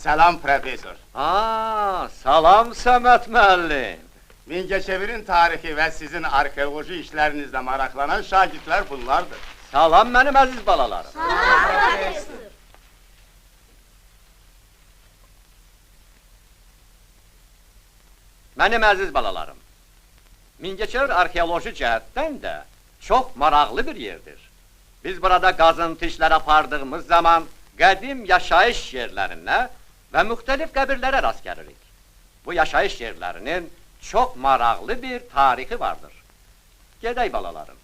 Selam profesör. Salam Səməd müəllim. Mingəçevirin tarihi ve sizin arkeoloji işlerinizle maraklanan şagirdler bunlardır. Salam mənim əziz balalarım. Salam profesör. Mənim əziz balalarım. Mingəçevir arxeoloji cəhətdən də çox maraqlı bir yerdir. Biz burada qazıntı işləri apardığımız zaman qədim yaşayış yerlərinə və müxtəlif qəbirlərə rast gəlirik. Bu yaşayış yerlərinin çox maraqlı bir tarixi vardır. Gedək balalarım.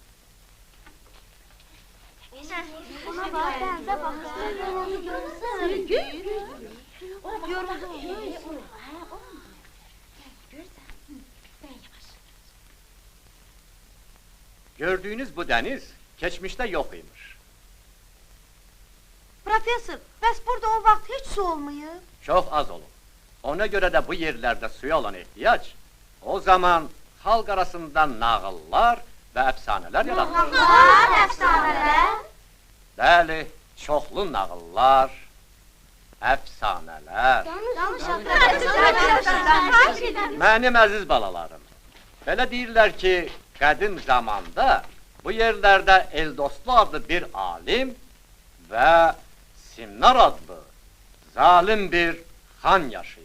Ona bak, benze bak. Gördüğünüz bu dəniz keçmişdə yox imiş. Profesör, bəs burada o vaxt heç su olmayıb? Çox az olub. Ona görə də bu yerlərdə suya olan ehtiyac o zaman xalq arasında nağıllar və əfsanələr yaratılır. Nağıllar, əfsanələr. Bəli, çoxlu nağıllar, əfsanələr. Mənim əziz balalarım, belə deyirlər ki, qədim zamanda bu yerlərdə Eldoslu adlı bir alim və Simnar adlı zalim bir xan yaşayır.